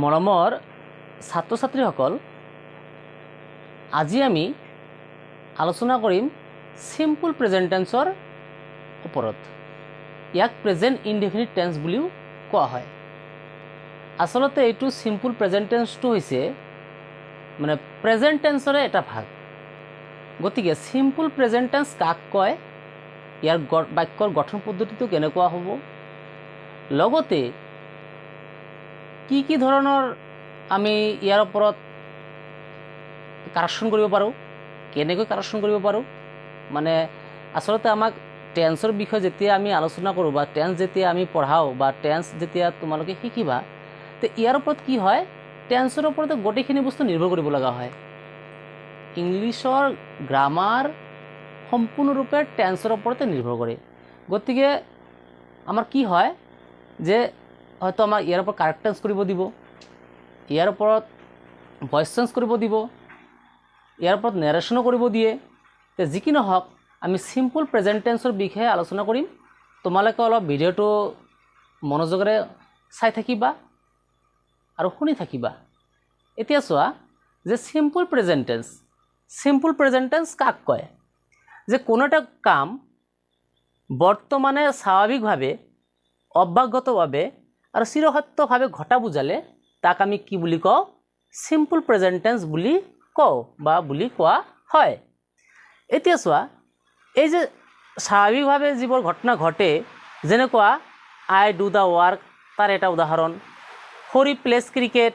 মৰমৰ ছাত্ৰ ছাত্ৰীসকল, আজি আমি আলোচনা কৰিম সিম্পল প্ৰেজেন্ট টেন্সৰ ওপৰত। ইয়াক প্ৰেজেন্ট ইনডেফিনিট টেন্স বুলিও কোৱা হয়। আসলতে এইটো সিম্পল প্ৰেজেন্ট টেন্সটো হৈছে মানে প্ৰেজেন্ট টেন্সৰে এটা ভাগ। গতিকে সিম্পল প্ৰেজেন্ট টেন্স কাক কয়, ইয়াৰ বাক্যৰ গঠন পদ্ধতিটো কেনেকুৱা হ'ব, লগতে কি ধৰণৰ আমি ইয়াৰ ওপৰত কাৰেকশ্যন কৰিব পাৰোঁ, কেনেকৈ কাৰেকশ্যন কৰিব পাৰোঁ, মানে আচলতে আমাক টেন্সৰ বিষয়ে যেতিয়া আমি আলোচনা কৰোঁ বা টেন্স যেতিয়া আমি পঢ়াওঁ বা টেন্স যেতিয়া তোমালোকে শিকিবা, তো ইয়াৰ ওপৰত কি হয়, টেন্সৰ ওপৰতে গোটেইখিনি বস্তু নিৰ্ভৰ কৰিব লগা হয়। ইংলিছৰ গ্ৰামাৰ সম্পূৰ্ণৰূপে টেন্সৰ ওপৰতে নিৰ্ভৰ কৰে। গতিকে আমাৰ কি হয় যে হয়তো আমাক ইয়াৰ ওপৰত কাৰেক্ট টেন্স কৰিব দিব, ইয়াৰ ওপৰত ভইচ চেঞ্জ কৰিব দিব, ইয়াৰ ওপৰত নেৰেশ্যনো কৰিব দিয়ে। তো যি কি নহওক আমি সিম্পল প্ৰেজেন্ট টেন্সৰ বিষয়ে আলোচনা কৰিম। তোমালোকে অলপ ভিডিঅ'টো মনোযোগেৰে চাই থাকিবা আৰু শুনি থাকিবা। এতিয়া চোৱা যে সিম্পল প্ৰেজেন্ট টেন্স কাক কয়, যে কোনো এটা কাম বৰ্তমানে স্বাভাৱিকভাৱে অব্যাহতভাৱে আৰু চিৰসত্যভাৱে ঘটা বুজালে তাক আমি কি বুলি কওঁ, সিম্পল প্ৰেজেন্ট টেন্স বুলি কওঁ বা বুলি কোৱা হয়। এতিয়া চোৱা, এই যে স্বাভাৱিকভাৱে যিবোৰ ঘটনা ঘটে, যেনেকুৱা আই ডু দ্য ৱাৰ্ক, তাৰ এটা উদাহৰণ, হৰি প্লেছ ক্ৰিকেট,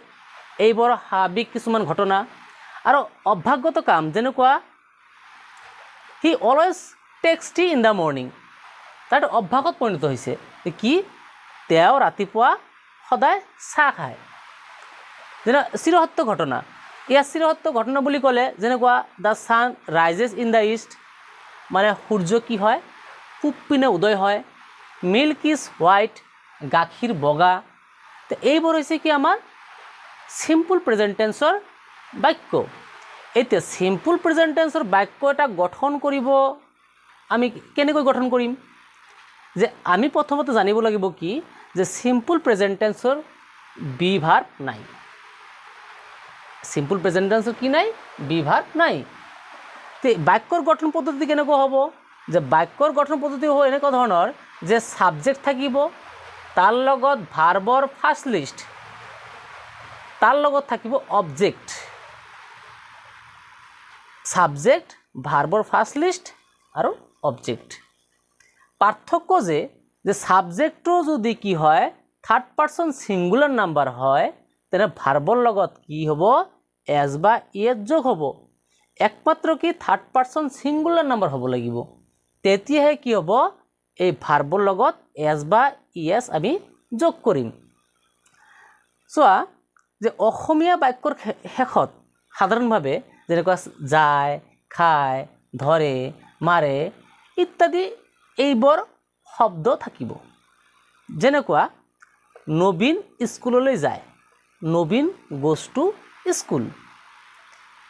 এইবোৰ স্বাভাৱিক কিছুমান ঘটনা। আৰু অভ্যাসগত কাম যেনেকুৱা he always takes tea in the morning, তাৰ অভ্যাসত পৰিণত হৈছে কি, তেওঁ ৰাতিপুৱা সদায় চাহ খায়। যেনে চিৰসত্য ঘটনা, ইয়াৰ চিৰসত্য ঘটনা বুলি ক'লে যেনেকুৱা the sun rises in the east, মানে সূৰ্য কি হয়, পূব পিনে উদয় হয়। মিল্ক ইজ হোৱাইট, গাখীৰ বগা। তো এইবোৰ হৈছে কি আমাৰ সিম্পল প্ৰেজেন্ট টেন্সৰ বাক্য। এতিয়া সিম্পল প্ৰেজেন্ট টেন্সৰ বাক্য এটা গঠন কৰিব আমি কেনেকৈ গঠন কৰিম, যে আমি প্ৰথমতে জানিব লাগিব কি, যে সিম্পল প্ৰেজেন্ট টেন্সৰ বি ভাৰ্ব নাই। সিম্পল প্ৰেজেন্ট টেন্সৰ কি নাই, বি ভাৰ্ব নাই। তে বাক্যৰ গঠন পদ্ধতি কেনেকুৱা হ'ব, যে বাক্যৰ গঠন পদ্ধতি হ'ব এনেকুৱা ধৰণৰ যে ছাবজেক্ট থাকিব, তাৰ লগত ভাৰ্বৰ ফাৰ্ষ্ট লিষ্ট, তাৰ লগত থাকিব অবজেক্ট। ছাবজেক্ট, ভাৰ্বৰ ফাৰ্ষ্ট লিষ্ট আৰু অবজেক্ট। পাৰ্থক্য যে ছাবজেক্টটো যদি কি হয়, থাৰ্ড পাৰ্চন ছিংগুলাৰ নাম্বাৰ হয়, তেনে ভাৰ্বৰ লগত কি হ'ব, এছ বা ইএছ যোগ হ'ব। একমাত্ৰ কি থাৰ্ড পাৰ্চন ছিংগুলাৰ নাম্বাৰ হ'ব লাগিব, তেতিয়াহে কি হ'ব, এই ভাৰ্বৰ লগত এছ বা ইএছ আমি যোগ কৰিম। চোৱা যে অসমীয়া বাক্যৰ শেষত সাধাৰণভাৱে যেনেকুৱা যায়, খায়, ধৰে, মাৰে ইত্যাদি এইবোৰ শব্দ থাকিব। যেনেকুৱা নবীন স্কুললৈ যায়, নবীন গোজ টু স্কুল।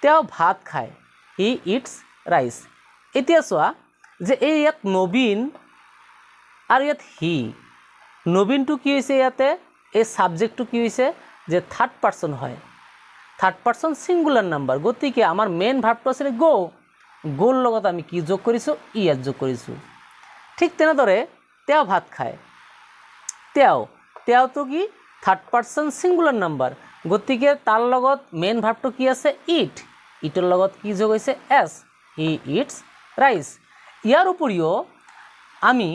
তেওঁ ভাত খায়, হি ইটছ ৰাইচ। এতিয়া চোৱা যে এই ইয়াত নবীন আৰু ইয়াত হি, নবীনটো কি হৈছে, ইয়াতে এই ছাবজেক্টটো কি হৈছে, যে থাৰ্ড পাৰ্চন হয়, থাৰ্ড পাৰ্চন ছিংগুলাৰ নাম্বাৰ। গতিকে আমাৰ মেইন ভাৰ্বটো আছিলে গ', গ'ৰ লগত আমি কি যোগ কৰিছোঁ, ইয়াত যোগ কৰিছোঁ। ঠিক তেনেদৰে তেওঁ ভাত খায়, তেওঁটো কি থাৰ্ড পাৰ্চন ছিংগুলাৰ নাম্বাৰ, গতিকে তাৰ লগত মেইন ভাৰ্বটো কি আছে, ইটৰ লগত কি যোগ হৈছে, এছ, হি ইটছ ৰাইচ। ইয়াৰ উপৰিও আমি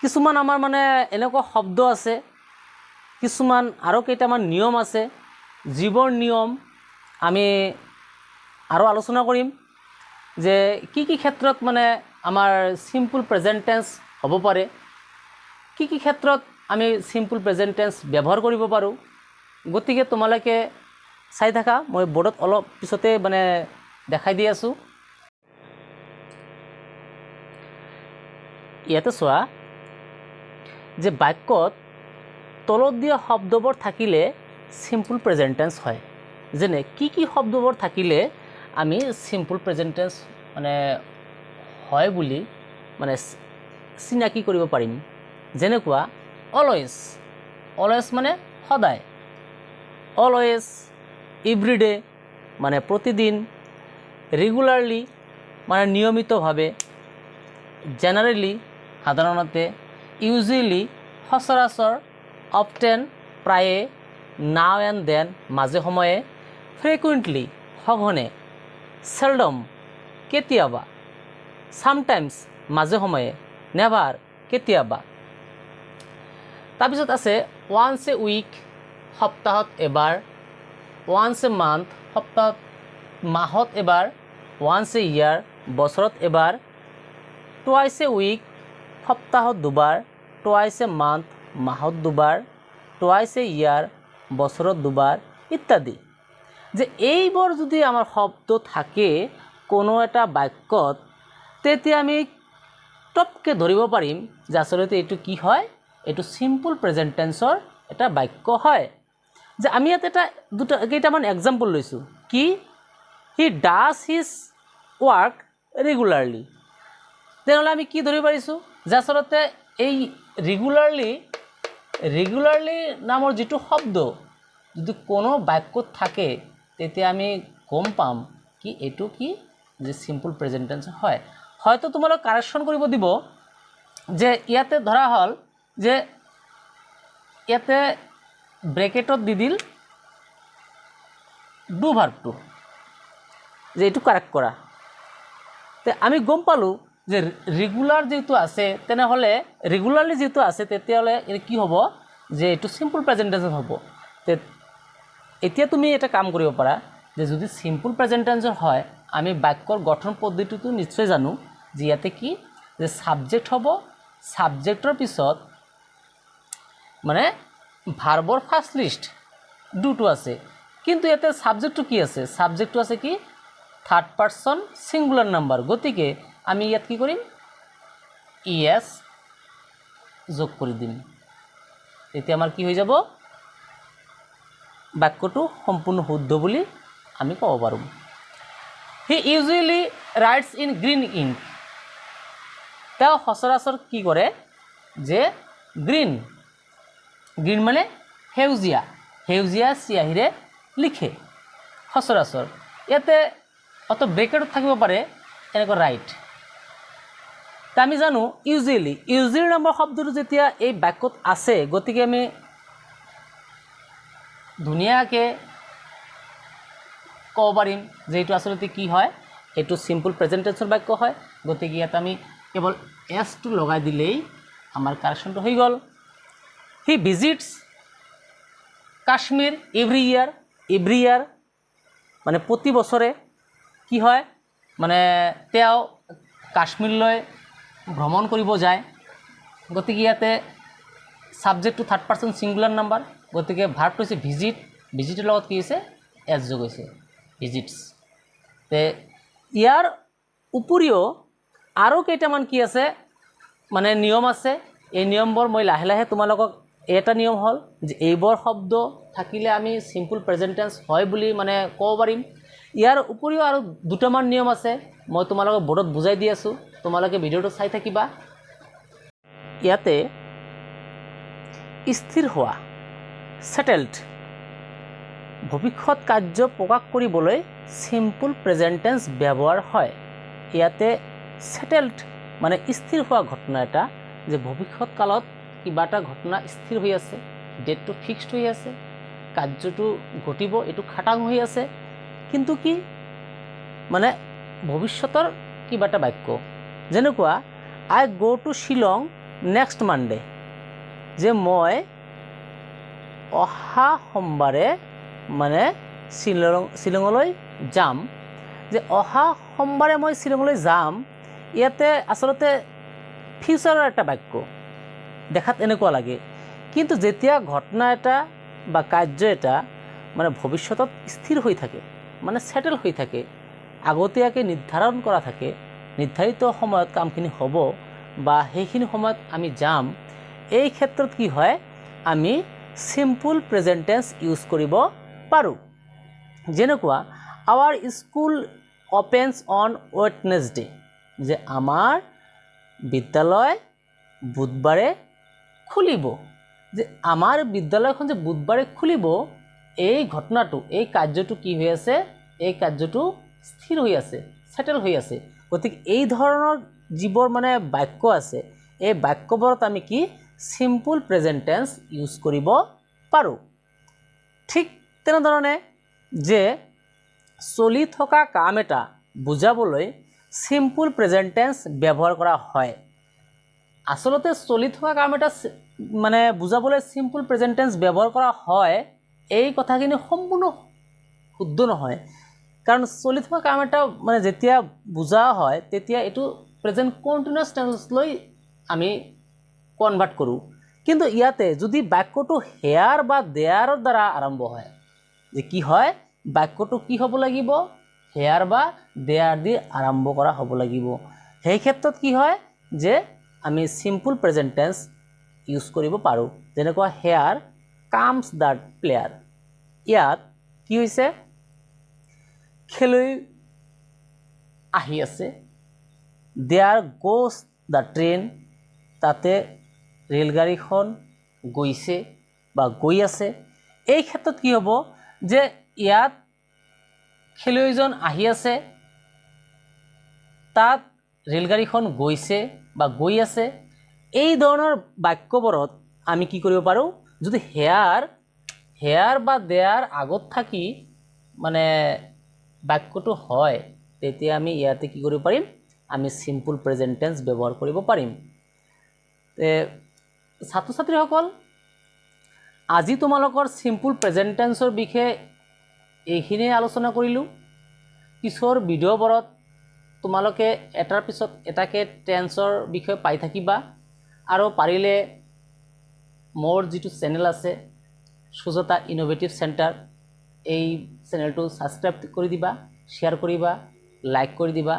কিছুমান আমাৰ মানে এনেকুৱা শব্দ আছে, কিছুমান আৰু কেইটামান নিয়ম আছে, যিবোৰ নিয়ম আমি আৰু আলোচনা কৰিম, যে কি ক্ষেত্ৰত মানে আমাৰ সিম্পল প্ৰেজেন্ট টেন্স হ'ব পাৰে, কি ক্ষেত্ৰত আমি সিম্পল প্ৰেজেন্ট টেন্স ব্যৱহাৰ কৰিব পাৰোঁ। গতিকে তোমালোকে চাই থাকা, মই বৰ্ডত অলপ পিছতে মানে দেখাই দি আছোঁ। ইয়াতে চোৱা যে বাক্যত তলত দিয়া শব্দবোৰ থাকিলে সিম্পল প্ৰেজেন্ট টেন্স হয়। যেনে কি শব্দবোৰ থাকিলে আমি সিম্পল প্ৰেজেন্ট টেন্স মানে হয় বুলি মানে চিনাকি কৰিব পাৰিম। যেনেকুৱা অলৱেজ, অলৱেজ মানে সদায়, অলৱেজ, এভৰিডে মানে প্ৰতিদিন, ৰেগুলাৰলি মানে নিয়মিতভাৱে, জেনাৰেলি সাধাৰণতে, ইউজুৱেলি সচৰাচৰ, অফটেন প্ৰায়ে, নাও এণ্ড দেন মাজে সময়ে, ফ্ৰিকুৱেণ্টলি সঘনে, চেলডম কেতিয়াবা, চামটাইমছ মাজে সময়ে, নেভাৰ কেতিয়াবা। তাৰপিছত আছে ওৱান্স এ উইক সপ্তাহত এবাৰ, ওৱান্স এ মান্থ মাহত এবাৰ, ওৱান্স এ ইয়াৰ বছৰত এবাৰ, টুৱাইছ এ উইক সপ্তাহত দুবাৰ, টুৱাইছ এ মান্থ মাহত দুবাৰ, টুৱাইছ এ ইয়াৰ বছৰত দুবাৰ ইত্যাদি। যে এইবোৰ যদি আমাৰ শব্দ থাকে কোনো এটা বাক্যত, তেতিয়া আমি টপকৈ ধৰিব পাৰিম যে আচলতে এইটো কি হয়, এইটো চিম্পল প্ৰেজেণ্ট টেন্সৰ এটা বাক্য হয়। যে আমি ইয়াত কেইটামান এক্সাম্পল লৈছোঁ। কি? He does his work regularly. তেনেহ'লে আমি কি ধৰিব পাৰিছোঁ যে আচলতে এই ৰেগুলাৰলি নামৰ যিটো শব্দ যদি কোনো বাক্যত থাকে, তেতিয়া আমি গম পাম কি এইটো কি যে চিম্পল প্ৰেজেণ্ট টেন্স হয়। হয়তো তোমালোক কাৰেকশ্যন কৰিব দিব যে ইয়াতে ধৰা হ'ল যে ইয়াতে ব্ৰেকেটত দি দিল ডু ভাৰ্বটো, যে এইটো কাৰেক্ট কৰা। তে আমি গম পালোঁ যে ৰেগুলাৰ যিটো আছে, তেনেহ'লে ৰেগুলাৰলি যিটো আছে তেতিয়াহ'লে কি হ'ব যে এইটো চিম্পল প্ৰেজেণ্ট টেন্স হ'ব। তে এতিয়া তুমি এটা কাম কৰিব পাৰা যে যদি চিম্পল প্ৰেজেণ্ট টেন্সৰ হয়, আমি বাক্যৰ গঠন পদ্ধতিটো নিশ্চয় জানো যে ইয়াতে কি যে ছাবজেক্ট হ'ব, ছাবজেক্টৰ পিছত মানে ভাৰ্বৰ ফাৰ্ষ্ট লিষ্ট ডুটো আছে, কিন্তু ইয়াতে ছাবজেক্টটো কি আছে? ছাবজেক্টটো আছে কি থাৰ্ড পাৰ্চন ছিংগুলাৰ নাম্বাৰ। গতিকে আমি ইয়াত কি কৰিম? ইএছ যোগ কৰি দিম। তেতিয়া আমাৰ কি হৈ যাব? বাক্যটো সম্পূৰ্ণ শুদ্ধ বুলি আমি ক'ব পাৰোঁ। He usually writes in green ink. তেওঁ সচৰাচৰ কি কৰে যে গ্ৰীণ মানে সেউজীয়া চিয়াহীৰে লিখে সচৰাচৰ। ইয়াতে অত ব্ৰেকেটত থাকিব পাৰে এনেকুৱা ৰাইট। তা আমি জানো ইউজুৱেলি নামৰ শব্দটো যেতিয়া এই বাক্যত আছে, গতিকে আমি ধুনীয়াকৈ ক'ব পাৰিম যে এইটো আচলতে কি হয়, এইটো চিম্পল প্ৰেজেণ্ট টেন্সৰ বাক্য হয়। গতিকে ইয়াত আমি কেৱল এছটো লগাই দিলেই আমাৰ কাৰেকশ্যনটো হৈ গ'ল। হি ভিজিটছ কাশ্মীৰ এভৰি ইয়াৰ মানে প্ৰতি বছৰে কি হয় মানে তেওঁ কাশ্মীৰলৈ ভ্ৰমণ কৰিব যায়। গতিকে ইয়াতে ছাবজেক্টটো থাৰ্ড পাৰ্চন ছিংগুলাৰ নাম্বাৰ, গতিকে ভাৰ্বটো হৈছে ভিজিটৰ লগত কি হৈছে? এছ যোগ হৈছে, ভিজিটছ। তে ইয়াৰ উপৰিও আৰু কেইটামান কি আছে মানে নিয়ম আছে। এই নিয়মবোৰ মই লাহে লাহে তোমালোকক, এটা নিয়ম হ'ল যে এইবোৰ শব্দ থাকিলে আমি চিম্পল প্ৰেজেণ্ট টেন্স হয় বুলি মানে ক'ব পাৰিম। ইয়াৰ উপৰিও আৰু দুটামান নিয়ম আছে, মই তোমালোকক বৰ্ডত বুজাই দি আছোঁ, তোমালোকে ভিডিঅ'টো চাই থাকিবা। ইয়াতে স্থিৰ হোৱা ছেটেলড ভৱিষ্যত কাৰ্য প্ৰকাশ কৰিবলৈ চিম্পল প্ৰেজেণ্ট টেন্স ব্যৱহাৰ হয়। ইয়াতে ছেটেলড মানে স্থিৰ হোৱা ঘটনা এটা, যে ভৱিষ্যত কালত কিবা এটা ঘটনা স্থিৰ হৈ আছে, ডেটটো ফিক্সড হৈ আছে, কাৰ্যটো ঘটিব এইটো খাটাং হৈ আছে, কিন্তু কি মানে ভৱিষ্যতৰ কিবা এটা বাক্য। যেনেকুৱা আই গ' টু শ্বিলং নেক্সট মানডে, যে মই অহা সোমবাৰে মানে শ্বিলঙলৈ যাম। যে অহা সোমবাৰে মই শ্বিলঙলৈ যাম, ইয়াতে আচলতে ফিউচাৰৰ এটা বাক্য দেখাত এনেকুৱা লাগে, কিন্তু যেতিয়া ঘটনা এটা বা কাৰ্য এটা মানে ভৱিষ্যতত স্থিৰ হৈ থাকে, মানে ছেটেল হৈ থাকে, আগতীয়াকৈ নিৰ্ধাৰণ কৰা থাকে, নিৰ্ধাৰিত সময়ত কামখিনি হ'ব বা সেইখিনি সময়ত আমি যাম, এই ক্ষেত্ৰত কি হয় আমি চিম্পল প্ৰেজেণ্ট টেন্স ইউজ কৰিব পাৰোঁ। যেনেকুৱা আৱাৰ স্কুল অপেনছ অন ৱেডনেছডে, যে আমাৰ বিদ্যালয় বুধবাৰে খুলিব। যে আমাৰ বিদ্যালয়খন যে বুধবাৰে খুলিব, এই ঘটনাটো এই কাৰ্যটো কি হৈ আছে এই কাৰ্যটো স্থিৰ হৈ আছে সেটেল হৈ আছে গতিকে এই ধৰণৰ যিবোৰ মানে বাক্য আছে এই বাক্যবোৰত আমি কি সিম্পল প্ৰেজেন্ট টেন্স ইউজ কৰিব পাৰোঁ ঠিক তেনেধৰণে যে চলি থকা কাম এটা বুজাবলৈ সিম্পল প্ৰেজেন্ট টেন্স ব্যৱহাৰ কৰা হয় আসলতে চলি থকা কাম এটা মানে বুজাবলৈ সিম্পল প্ৰেজেন্ট টেন্স ব্যৱহাৰ কৰা হয় এই কথাখিনি সম্পূৰ্ণ শুদ্ধ নহয় কাৰণ চলি থকা কাম এটা মানে যেতিয়া বুজা হয় তেতিয়া এটো প্ৰেজেন্ট কন্টিনিউয়াস টেন্স লৈ আমি কনভাৰ্ট কৰোঁ কিন্তু ইয়াতে যদি বাক্যটো হেয়াৰ বা দেয়াৰৰ দ্বাৰা আৰম্ভ হয় যে কি হয় বাক্যটো কি হ'ব লাগিব হেয়াৰ বা দেয়াৰ দি আৰম্ভ কৰা হ'ব লাগিব সেই ক্ষেত্ৰত কি হয় যে আমি সিম্পল প্ৰেজেন্ট টেন্স ইউজ কৰিব পাৰোঁ যেনেকুৱা হেয়াৰ কামছ দ্য প্লেয়াৰ ইয়াত কি হৈছে খেলুৱৈ আহি আছে দেয়াৰ গোজ দ্য ট্ৰেইন তাতে ৰেলগাড়ীখন গৈছে বা গৈ আছে এই ক্ষেত্ৰত কি হ'ব যে ইয়াত খেলুৱৈজন আহি আছে তাত ৰেলগাড়ীখন গৈছে বা গৈ আছে এই ধৰণৰ বাক্যবোৰত আমি কি কৰিব পাৰোঁ যদি হেয়াৰ বা দেয়াৰ আগত থাকি মানে বাক্যটো হয় তেতিয়া আমি ইয়াতে কি কৰিব পাৰিম আমি সিম্পল প্ৰেজেন্ট টেন্স ব্যৱহাৰ কৰিব পাৰিম ছাত্ৰ ছাত্ৰীসকল আজি তোমালোকৰ সিম্পল প্ৰেজেন্ট টেন্সৰ বিষয়ে এইখিনি আলোচনা কৰিলোঁ পিছৰ ভিডিঅ'বোৰত তোমালোকে এটাৰ পিছত এটাকে টেন্সৰ বিষয়ে পাই থাকিবা আৰু পাৰিলে মোৰ যিটো চেনেল আছে সুজাতা ইনোভেটিভ চেণ্টাৰ এই চেনেলটো সাবস্ক্ৰাইব কৰি দিবা শ্বেয়াৰ কৰিবা লাইক কৰি দিবা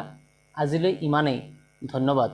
আজিলৈ ইমানেই ধন্যবাদ